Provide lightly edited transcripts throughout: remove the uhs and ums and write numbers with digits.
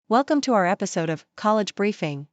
Welcome to our episode of College Briefing.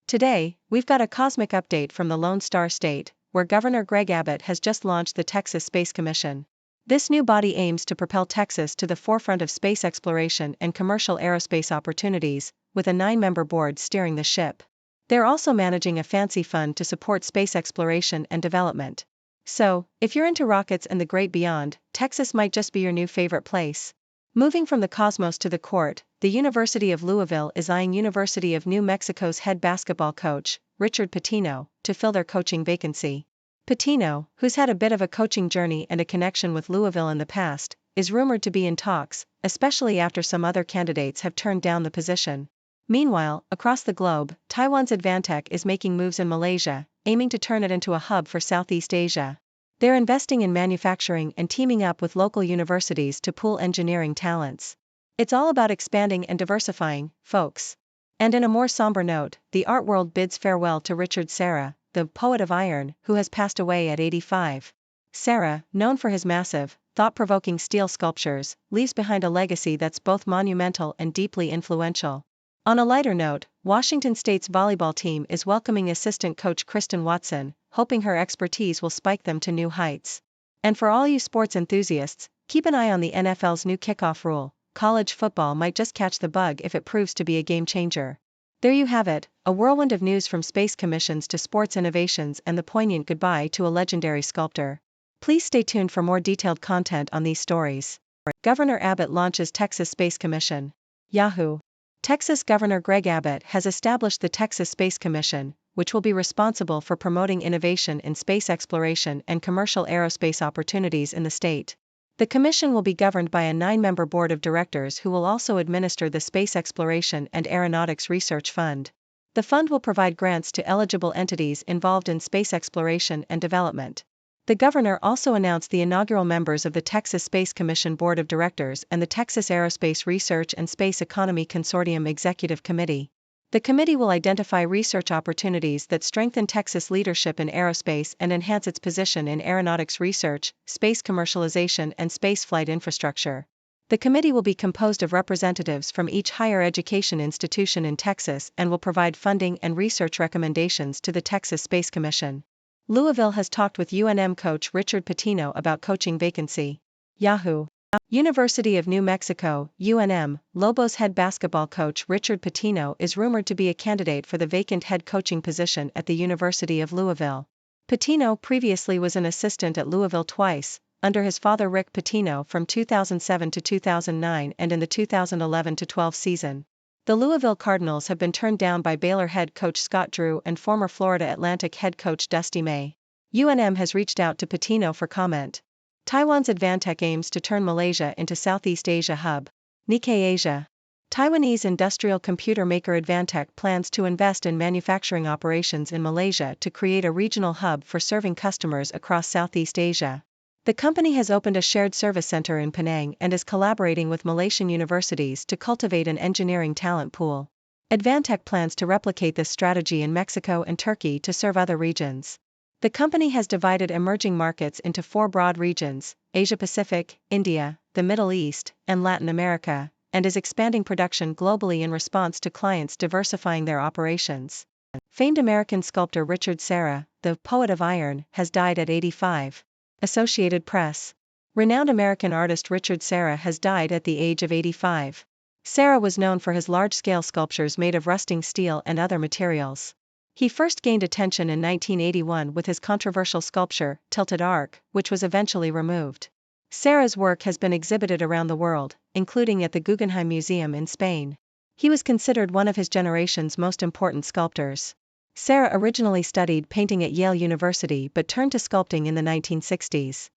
Today, we've got a cosmic update from the Lone Star State, where Governor Greg Abbott has just launched the Texas Space Commission. This new body aims to propel Texas to the forefront of space exploration and commercial aerospace opportunities, with a 9-member board steering the ship. They're also managing a fancy fund to support space exploration and development. So, if you're into rockets and the great beyond, Texas might just be your new favorite place. Moving from the cosmos to the court, the University of Louisville is eyeing University of New Mexico's head basketball coach, Richard Pitino, to fill their coaching vacancy. Pitino, who's had a bit of a coaching journey and a connection with Louisville in the past, is rumored to be in talks, especially after some other candidates have turned down the position. Meanwhile, across the globe, Taiwan's Advantech is making moves in Malaysia, aiming to turn it into a hub for Southeast Asia. They're investing in manufacturing and teaming up with local universities to pool engineering talents. It's all about expanding and diversifying, folks. And in a more somber note, the art world bids farewell to Richard Serra, the poet of iron, who has passed away at 85. Serra, known for his massive, thought-provoking steel sculptures, leaves behind a legacy that's both monumental and deeply influential. On a lighter note, Washington State's volleyball team is welcoming assistant coach Kristen Watson, hoping her expertise will spike them to new heights. And for all you sports enthusiasts, keep an eye on the NFL's new kickoff rule. College football might just catch the bug if it proves to be a game changer. There you have it, a whirlwind of news from space commissions to sports innovations and the poignant goodbye to a legendary sculptor. Please stay tuned for more detailed content on these stories. Governor Abbott launches Texas Space Commission. Yahoo! Texas Governor Greg Abbott has established the Texas Space Commission, which will be responsible for promoting innovation in space exploration and commercial aerospace opportunities in the state. The commission will be governed by a 9-member board of directors who will also administer the Space Exploration and Aeronautics Research Fund. The fund will provide grants to eligible entities involved in space exploration and development. The governor also announced the inaugural members of the Texas Space Commission Board of Directors and the Texas Aerospace Research and Space Economy Consortium Executive Committee. The committee will identify research opportunities that strengthen Texas leadership in aerospace and enhance its position in aeronautics research, space commercialization and spaceflight infrastructure. The committee will be composed of representatives from each higher education institution in Texas and will provide funding and research recommendations to the Texas Space Commission. Louisville has talked with UNM coach Richard Pitino about coaching vacancy. Yahoo! University of New Mexico, UNM, Lobos head basketball coach Richard Pitino is rumored to be a candidate for the vacant head coaching position at the University of Louisville. Pitino previously was an assistant at Louisville twice, under his father Rick Pitino from 2007 to 2009 and in the 2011-12 season. The Louisville Cardinals have been turned down by Baylor head coach Scott Drew and former Florida Atlantic head coach Dusty May. UNM has reached out to Pitino for comment. Taiwan's Advantech aims to turn Malaysia into Southeast Asia hub. Nikkei Asia. Taiwanese industrial computer maker Advantech plans to invest in manufacturing operations in Malaysia to create a regional hub for serving customers across Southeast Asia. The company has opened a shared service center in Penang and is collaborating with Malaysian universities to cultivate an engineering talent pool. Advantech plans to replicate this strategy in Mexico and Turkey to serve other regions. The company has divided emerging markets into 4 broad regions: Asia-Pacific, India, the Middle East, and Latin America, and is expanding production globally in response to clients diversifying their operations. Famed American sculptor Richard Serra, the poet of iron, has died at 85. Associated Press. Renowned American artist Richard Serra has died at the age of 85. Serra was known for his large-scale sculptures made of rusting steel and other materials. He first gained attention in 1981 with his controversial sculpture, Tilted Arc, which was eventually removed. Serra's work has been exhibited around the world, including at the Guggenheim Museum in Spain. He was considered one of his generation's most important sculptors. Serra originally studied painting at Yale University but turned to sculpting in the 1960s.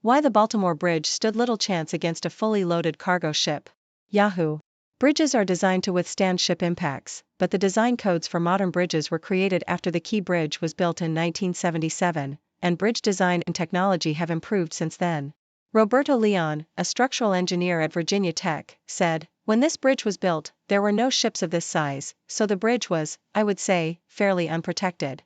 Why the Baltimore Bridge stood little chance against a fully loaded cargo ship. Yahoo! Bridges are designed to withstand ship impacts, but the design codes for modern bridges were created after the Key Bridge was built in 1977, and bridge design and technology have improved since then. Roberto Leon, a structural engineer at Virginia Tech, said, "When this bridge was built, there were no ships of this size, so the bridge was, I would say, fairly unprotected.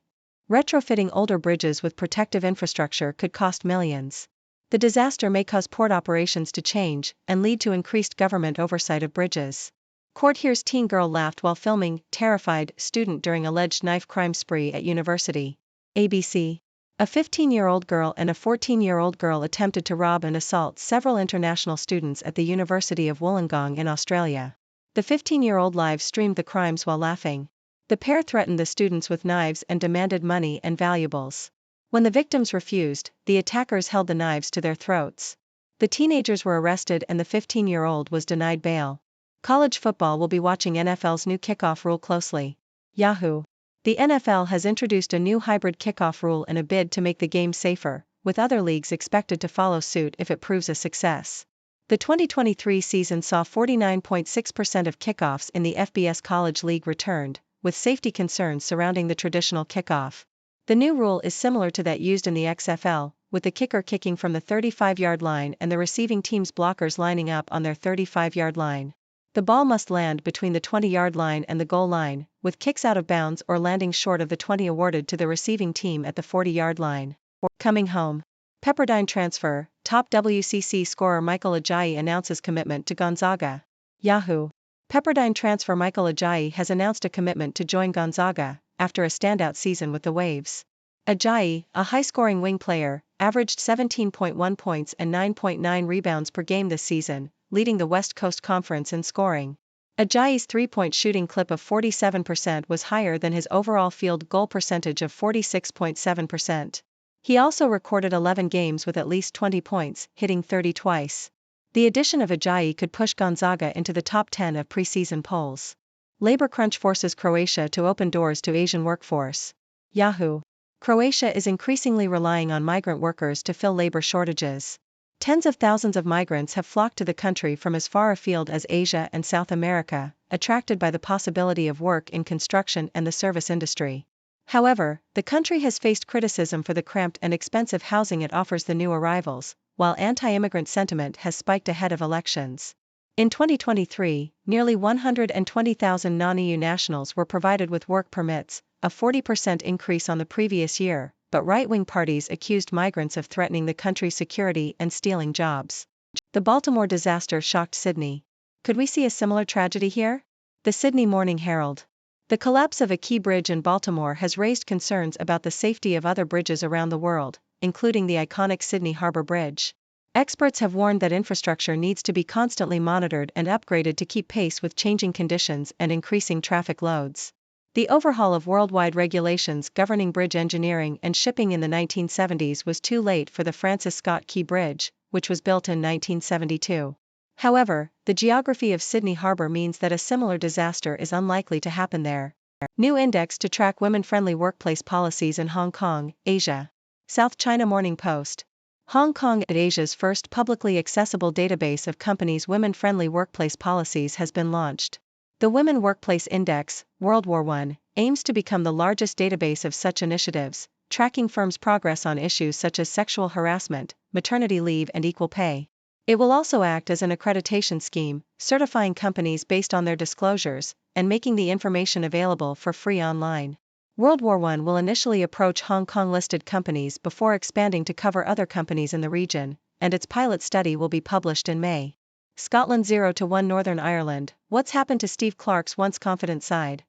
Retrofitting older bridges with protective infrastructure could cost millions. The disaster may cause port operations to change and lead to increased government oversight of bridges. Court hears teen girl laughed while filming terrified student during alleged knife crime spree at university. ABC. A 15-year-old girl and a 14-year-old girl attempted to rob and assault several international students at the University of Wollongong in Australia. The 15-year-old live-streamed the crimes while laughing. The pair threatened the students with knives and demanded money and valuables. When the victims refused, the attackers held the knives to their throats. The teenagers were arrested and the 15-year-old was denied bail. College football will be watching NFL's new kickoff rule closely. Yahoo! The NFL has introduced a new hybrid kickoff rule in a bid to make the game safer, with other leagues expected to follow suit if it proves a success. The 2023 season saw 49.6% of kickoffs in the FBS College League returned, with safety concerns surrounding the traditional kickoff. The new rule is similar to that used in the XFL, with the kicker kicking from the 35-yard line and the receiving team's blockers lining up on their 35-yard line. The ball must land between the 20-yard line and the goal line, with kicks out of bounds or landing short of the 20 awarded to the receiving team at the 40-yard line. Coming home. Pepperdine transfer, top WCC scorer Michael Ajayi announces commitment to Gonzaga. Yahoo! Pepperdine transfer Michael Ajayi has announced a commitment to join Gonzaga, after a standout season with the Waves. Ajayi, a high-scoring wing player, averaged 17.1 points and 9.9 rebounds per game this season, leading the West Coast Conference in scoring. Ajayi's three-point shooting clip of 47% was higher than his overall field goal percentage of 46.7%. He also recorded 11 games with at least 20 points, hitting 30 twice. The addition of Ajayi could push Gonzaga into the top 10 of preseason polls. Labor crunch forces Croatia to open doors to Asian workforce. Yahoo! Croatia is increasingly relying on migrant workers to fill labor shortages. Tens of thousands of migrants have flocked to the country from as far afield as Asia and South America, attracted by the possibility of work in construction and the service industry. However, the country has faced criticism for the cramped and expensive housing it offers the new arrivals, while anti-immigrant sentiment has spiked ahead of elections. In 2023, nearly 120,000 non-EU nationals were provided with work permits, a 40% increase on the previous year, but right-wing parties accused migrants of threatening the country's security and stealing jobs. The Baltimore disaster shocked Sydney. Could we see a similar tragedy here? The Sydney Morning Herald. The collapse of a key bridge in Baltimore has raised concerns about the safety of other bridges around the world, including the iconic Sydney Harbour Bridge. Experts have warned that infrastructure needs to be constantly monitored and upgraded to keep pace with changing conditions and increasing traffic loads. The overhaul of worldwide regulations governing bridge engineering and shipping in the 1970s was too late for the Francis Scott Key Bridge, which was built in 1972. However, the geography of Sydney Harbour means that a similar disaster is unlikely to happen there. New index to track women-friendly workplace policies in Hong Kong, Asia. South China Morning Post. Hong Kong, Asia's first publicly accessible database of companies' women-friendly workplace policies has been launched. The Women Workplace Index, World War I, aims to become the largest database of such initiatives, tracking firms' progress on issues such as sexual harassment, maternity leave and equal pay. It will also act as an accreditation scheme, certifying companies based on their disclosures, and making the information available for free online. World War I will initially approach Hong Kong-listed companies before expanding to cover other companies in the region, and its pilot study will be published in May. Scotland 0-1 Northern Ireland, what's happened to Steve Clarke's once confident side?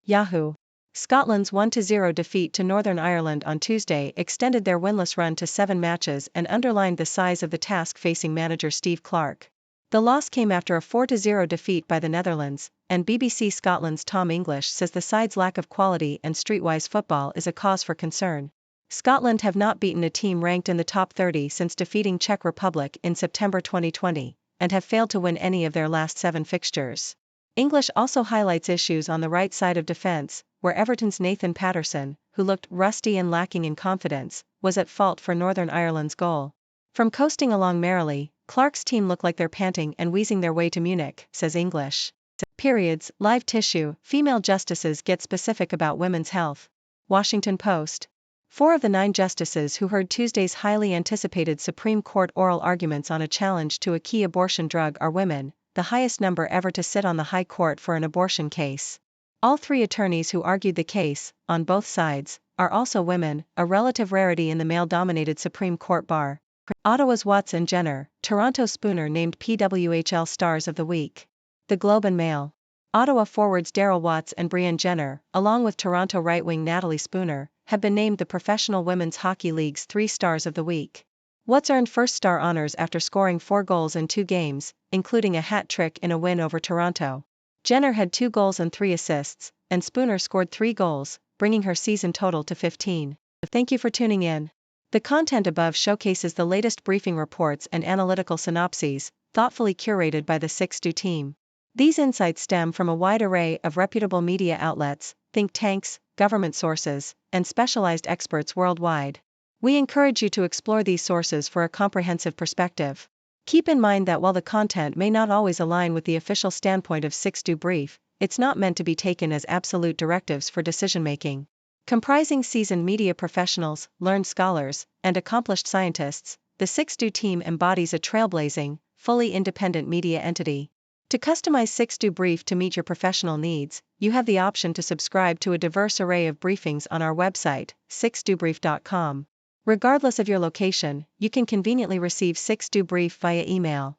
Yahoo! Scotland's 1-0 defeat to Northern Ireland on Tuesday extended their winless run to 7 matches and underlined the size of the task facing manager Steve Clarke. The loss came after a 4-0 defeat by the Netherlands, and BBC Scotland's Tom English says the side's lack of quality and streetwise football is a cause for concern. Scotland have not beaten a team ranked in the top 30 since defeating Czech Republic in September 2020, and have failed to win any of their last 7 fixtures. English also highlights issues on the right side of defence, where Everton's Nathan Patterson, who looked rusty and lacking in confidence, was at fault for Northern Ireland's goal. From coasting along merrily, Clarke's team looked like they're panting and wheezing their way to Munich, says English. Periods, live tissue, female justices get specific about women's health. Washington Post. 4 of the 9 justices who heard Tuesday's highly anticipated Supreme Court oral arguments on a challenge to a key abortion drug are women, the highest number ever to sit on the High Court for an abortion case. All 3 attorneys who argued the case, on both sides, are also women, a relative rarity in the male-dominated Supreme Court bar. Ottawa's Watts and Jenner, Toronto Spooner named PWHL Stars of the Week. The Globe and Mail. Ottawa forwards Daryl Watts and Brianne Jenner, along with Toronto right-wing Natalie Spooner, have been named the Professional Women's Hockey League's 3 Stars of the Week. Watts earned first star honors after scoring 4 goals in 2 games, including a hat trick in a win over Toronto. Jenner had 2 goals and 3 assists, and Spooner scored 3 goals, bringing her season total to 15. Thank you for tuning in. The content above showcases the latest briefing reports and analytical synopses, thoughtfully curated by the 6Do team. These insights stem from a wide array of reputable media outlets, think tanks, government sources, and specialized experts worldwide. We encourage you to explore these sources for a comprehensive perspective. Keep in mind that while the content may not always align with the official standpoint of 6Do Brief, it's not meant to be taken as absolute directives for decision-making. Comprising seasoned media professionals, learned scholars, and accomplished scientists, the 6Do team embodies a trailblazing, fully independent media entity. To customize 6Do Brief to meet your professional needs, you have the option to subscribe to a diverse array of briefings on our website, 6dobrief.com. Regardless of your location, you can conveniently receive 6Do Brief via email.